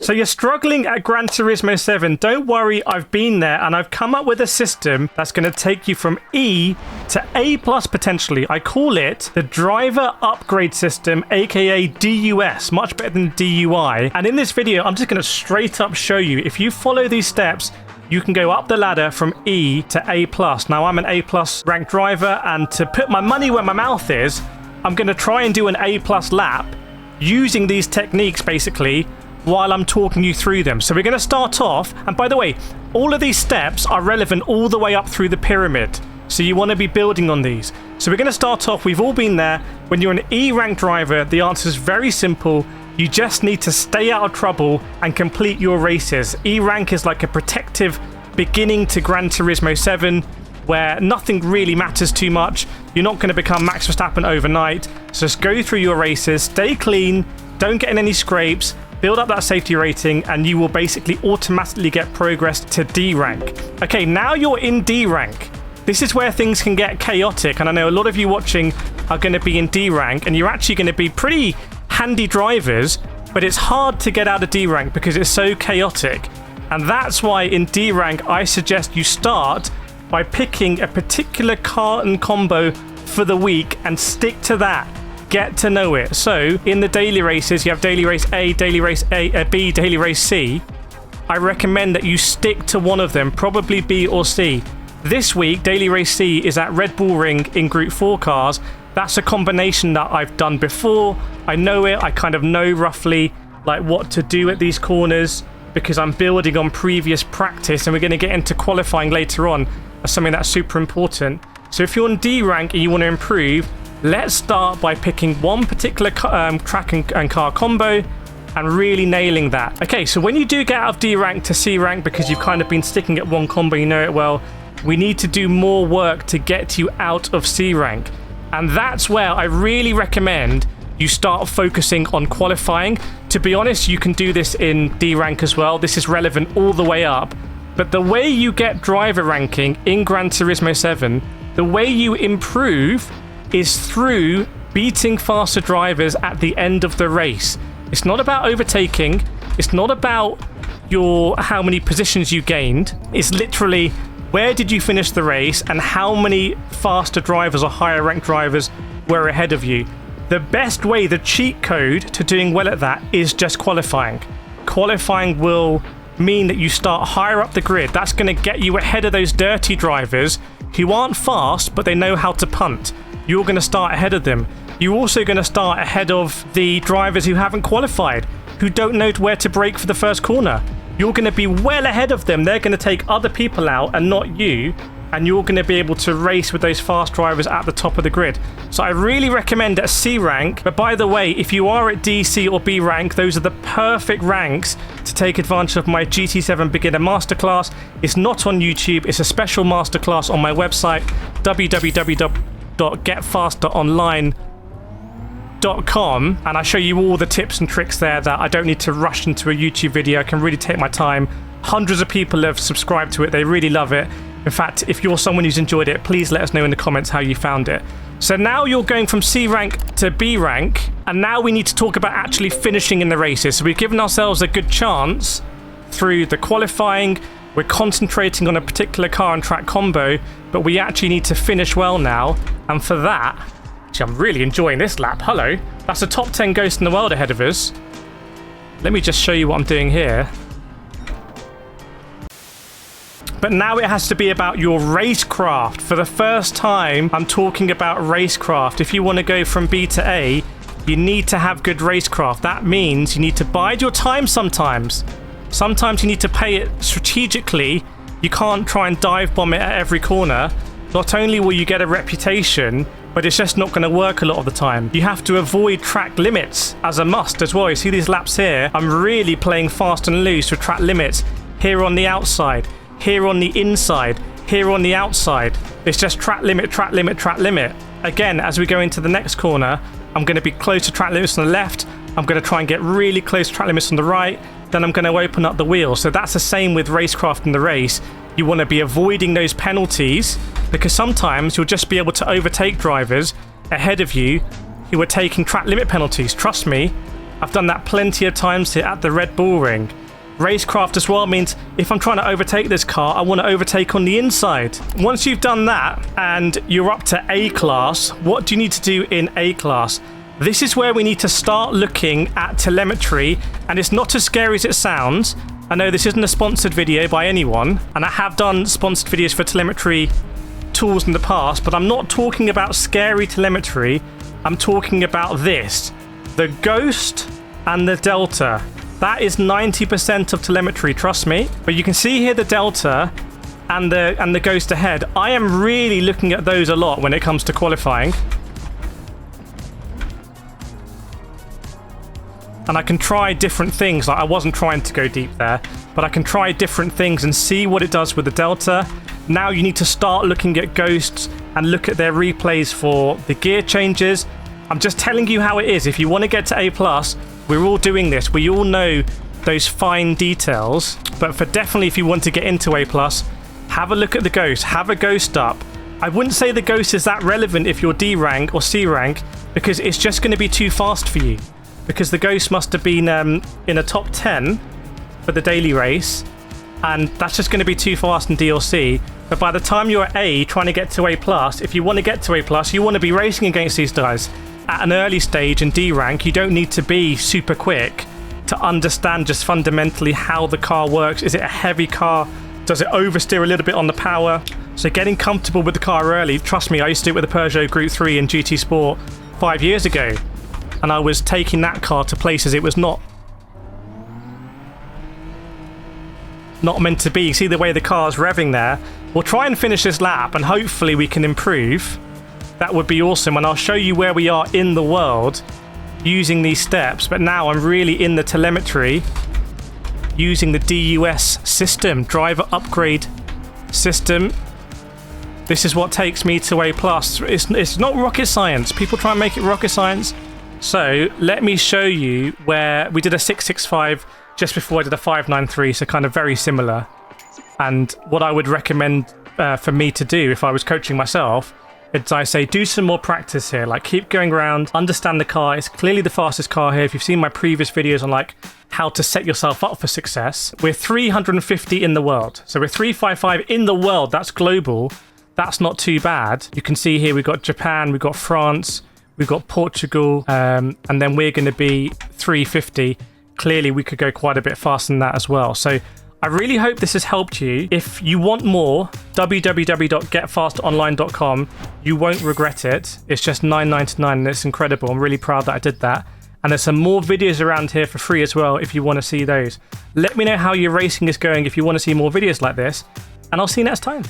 So you're struggling at Gran Turismo 7. Don't worry, I've been there and I've come up with a system that's going to take you from E to A+ potentially. I call it the driver upgrade system, aka DUS, much better than DUI. And in this video, I'm just going to straight up show you, if you follow these steps, you can go up the ladder from E to A+. Now I'm an A+ ranked driver, and to put my money where my mouth is, I'm going to try and do an A+ lap using these techniques basically while I'm talking you through them. So we're going to start off, and by the way, all of these steps are relevant all the way up through the pyramid. So you want to be building on these. So we're going to start off, we've all been there. When you're an E rank driver, the answer is very simple. You just need to stay out of trouble and complete your races. E rank is like a protective beginning to Gran Turismo 7, where nothing really matters too much. You're not going to become Max Verstappen overnight. So just go through your races, stay clean, don't get in any scrapes, build up that safety rating, and you will basically automatically get progress to D rank. Okay, now you're in D rank. This is where things can get chaotic, and I know a lot of you watching are going to be in D rank, and you're actually going to be pretty handy drivers, but it's hard to get out of D rank because it's so chaotic. And that's why in D rank, I suggest you start by picking a particular car and combo for the week and stick to that. Get to know it. So in the daily races, you have daily race A, daily race B, daily race C. I recommend that you stick to one of them, probably B or C. This week, daily race C is at Red Bull Ring in Group 4 cars. That's a combination that I've done before. I know it. I kind of know roughly like what to do at these corners because I'm building on previous practice, and we're going to get into qualifying later on as something that's super important. So if you're in D rank and you want to improve, let's start by picking one particular track and car combo and really nailing that. Okay, so when you do get out of D rank to C rank, because you've kind of been sticking at one combo, you know it well, we need to do more work to get you out of C rank. And that's where I really recommend you start focusing on qualifying. To be honest, you can do this in D rank as well. This is relevant all the way up. But the way you get driver ranking in Gran Turismo 7, the way you improve is through beating faster drivers at the end of the race. It's not about overtaking. It's not about how many positions you gained. It's literally where did you finish the race and how many faster drivers or higher ranked drivers were ahead of you. The best way, the cheat code to doing well at that is just qualifying. Qualifying will mean that you start higher up the grid. That's going to get you ahead of those dirty drivers who aren't fast, but they know how to punt. You're going to start ahead of them. You're also going to start ahead of the drivers who haven't qualified, who don't know where to brake for the first corner. You're going to be well ahead of them. They're going to take other people out and not you, and you're going to be able to race with those fast drivers at the top of the grid. So I really recommend a C rank. But by the way, if you are at D, C or B rank, those are the perfect ranks to take advantage of my GT7 Beginner Masterclass. It's not on YouTube. It's a special masterclass on my website, www.getfasteronline.com, and I show you all the tips and tricks there that I don't need to rush into a YouTube video. I can really take my time. Hundreds of people have subscribed to it. They really love it. In fact, if you're someone who's enjoyed it, please let us know in the comments how you found it. So now you're going from C rank to B rank, and now we need to talk about actually finishing in the races. So we've given ourselves a good chance through the qualifying. We're concentrating on a particular car and track combo, but we actually need to finish well now. And for that, actually, I'm really enjoying this lap. Hello. That's a top 10 ghost in the world ahead of us. Let me just show you what I'm doing here. But now it has to be about your racecraft. For the first time, I'm talking about racecraft. If you want to go from B to A, you need to have good racecraft. That means you need to bide your time sometimes. Sometimes you need to pay it strategically. You can't try and dive bomb it at every corner. Not only will you get a reputation, but it's just not going to work a lot of the time. You have to avoid track limits as a must as well. You see these laps here? I'm really playing fast and loose with track limits. Here on the outside, here on the inside, here on the outside. It's just track limit, track limit, track limit. Again, as we go into the next corner, I'm going to be close to track limits on the left. I'm going to try and get really close to track limits on the right. Then I'm going to open up the wheel. So that's the same with racecraft in the race. You want to be avoiding those penalties, because sometimes you'll just be able to overtake drivers ahead of you who are taking track limit penalties. Trust me, I've done that plenty of times here at the Red Bull Ring. Racecraft as well means if I'm trying to overtake this car, I want to overtake on the inside. Once you've done that and you're up to A class, what do you need to do in A class? This is where we need to start looking at telemetry, and it's not as scary as it sounds. I know this isn't a sponsored video by anyone, and I have done sponsored videos for telemetry tools in the past, but I'm not talking about scary telemetry. I'm talking about this, the Ghost and the Delta. That is 90% of telemetry, trust me. But you can see here the Delta and the Ghost ahead. I am really looking at those a lot when it comes to qualifying. And I can try different things. Like, I wasn't trying to go deep there, but I can try different things and see what it does with the Delta. Now you need to start looking at Ghosts and look at their replays for the gear changes. I'm just telling you how it is. If you want to get to A+, we're all doing this. We all know those fine details. But for definitely if you want to get into A+, have a look at the Ghost. Have a Ghost up. I wouldn't say the Ghost is that relevant if you're D rank or C rank, because it's just going to be too fast for you. Because the Ghost must have been in a top 10 for the daily race, and that's just going to be too fast in DLC. But by the time you're at A, trying to get to A+, if you want to get to A+, you want to be racing against these guys. At an early stage in D rank, you don't need to be super quick to understand just fundamentally how the car works. Is it a heavy car? Does it oversteer a little bit on the power? So getting comfortable with the car early, trust me, I used to do it with the Peugeot Group 3 and GT Sport 5 years ago. And I was taking that car to places it was not meant to be. You see the way the car's revving there? We'll try and finish this lap and hopefully we can improve. That would be awesome, and I'll show you where we are in the world using these steps. But now I'm really in the telemetry using the DUS system, driver upgrade system. This is what takes me to A+. It's not rocket science. People try and make it rocket science. So let me show you where we did a 665 just before I did a 593, so kind of very similar. And what I would recommend for me to do if I was coaching myself is I say do some more practice here, like keep going around, understand the car. It's clearly the fastest car here. If you've seen my previous videos on like how to set yourself up for success, we're 350 in the world. So we're 355 in the world. That's global. That's not too bad. You can see here we've got Japan, we've got France, we've got Portugal, and then we're going to be 350. Clearly, we could go quite a bit faster than that as well. So I really hope this has helped you. If you want more, www.getfastonline.com. You won't regret it. It's just $9.99 and it's incredible. I'm really proud that I did that. And there's some more videos around here for free as well if you want to see those. Let me know how your racing is going if you want to see more videos like this. And I'll see you next time.